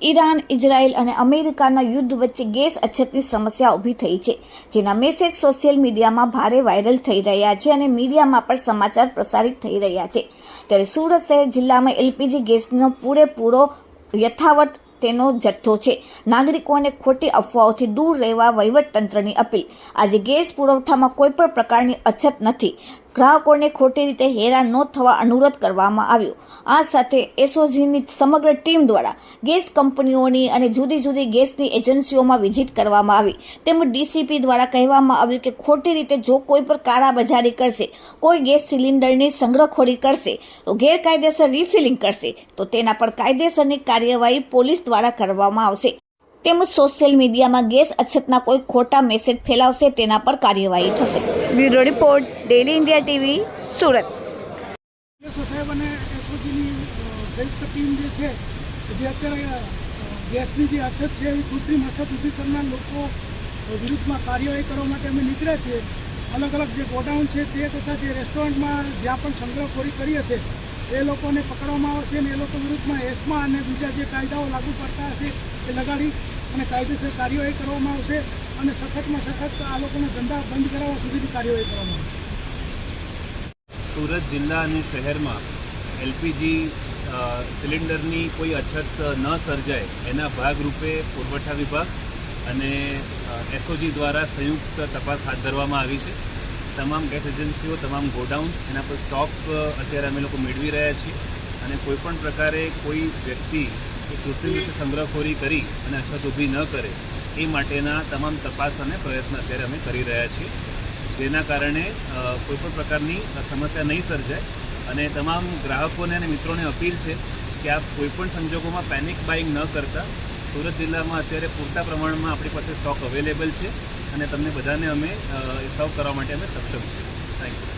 Iran, Israel અને અમેરિકાના યુદ્ધ વચ્ચે ગેસ અછતની સમસ્યા ઊભી થઈ છે, જેના મેસેજ સોશિયલ મીડિયામાં ભારે વાયરલ થઈ રહ્યા છે અને મીડિયામાં પણ સમાચાર પ્રસારિત થઈ રહ્યા છે. ત્યારે સુરત શહેર જિલ્લામાં એલપીજી ગેસનો પૂરેપૂરો યથાવત તેનો જથ્થો છે. નાગરિકોને ખોટી અફવાઓથી દૂર રહેવા વહીવટતંત્રની અપીલ. આજે ગેસ પુરવઠામાં કોઈ પણ પ્રકારની અછત નથી. ગ્રાહકોને ખોટી રીતે હેરાન ન થવા અનુરોધ કરવામાં આવ્યો. આ સાથે એસઓજીની સમગ્ર ટીમ દ્વારા ગેસ કંપનીઓની અને જુદી જુદી ગેસની એજન્સીઓમાં વિઝિટ કરવામાં આવી. તેમજ ડીસીપી દ્વારા કહેવામાં આવ્યું કે ખોટી રીતે જો કોઈ પર કાળાબજારી કરશે, કોઈ ગેસ સિલિન્ડરની સંગ્રહખોરી કરશે, તો ગેરકાયદેસર રિફિલિંગ કરશે તો તેના પર કાયદેસરની કાર્યવાહી પોલીસ દ્વારા કરવામાં આવશે. તેમજ સોશિયલ મીડિયામાં ગેસ અછતના કોઈ ખોટા મેસેજ ફેલાવશે તેના પર કાર્યવાહી થશે. Bureau report, daily India TV, Surat. સાહેબ અને એસઓજીની સંયુક્ત ટીમ જે છે, જે અત્યારે ગેસની જે અછત છે એ કૃત્રિમ અછત ઊભી કરનાર લોકો વિરુદ્ધમાં કાર્યવાહી કરવા માટે અમે નીકળ્યા છીએ. અલગ અલગ જે ગોડાઉન છે તે તથા જે રેસ્ટોરન્ટમાં જ્યાં પણ સંગ્રહખોરી કરી હશે એ લોકોને પકડવામાં આવશે અને એ લોકો વિરુદ્ધમાં એસ્મા અને બીજા જે કાયદાઓ લાગુ પડતા હશે એ લગાડી અને કાયદેસર કાર્યવાહી કરવામાં આવશે અને સખતમાં સખત આ લોકોના ધંધા બંધ કરાવવા સુધીની કાર્યવાહી કરવામાં આવશે. સુરત જિલ્લા અને શહેરમાં એલપીજી સિલિન્ડરની કોઈ અછત ન સર્જાય એના ભાગરૂપે પુરવઠા વિભાગ અને એસઓજી દ્વારા સંયુક્ત તપાસ હાથ ધરવામાં આવી છે. તમામ ગેસ એજન્સીઓ, તમામ ગોડાઉન્સ, એના પર સ્ટોક અત્યારે અમે લોકો મેળવી રહ્યા છીએ અને કોઈપણ પ્રકારે કોઈ વ્યક્તિ કૃત્રિમ રીતે સંગ્રહખોરી કરી અને અછત ઊભી ન કરે એ માટેના તમામ તપાસ અને પ્રયત્ન અત્યારે અમે કરી રહ્યા છીએ, જેના કારણે કોઈપણ પ્રકારની સમસ્યા નહીં સર્જાય. અને તમામ ગ્રાહકોને અને મિત્રોને અપીલ છે કે આપ કોઈપણ સંજોગોમાં પેનિક બાઇંગ ન કરતા. સુરત જિલ્લામાં અત્યારે પૂરતા પ્રમાણમાં આપણી પાસે સ્ટોક અવેલેબલ છે અને તમને બધાને અમે સર્વ કરવા માટે અમે સક્ષમ છીએ. Thank you.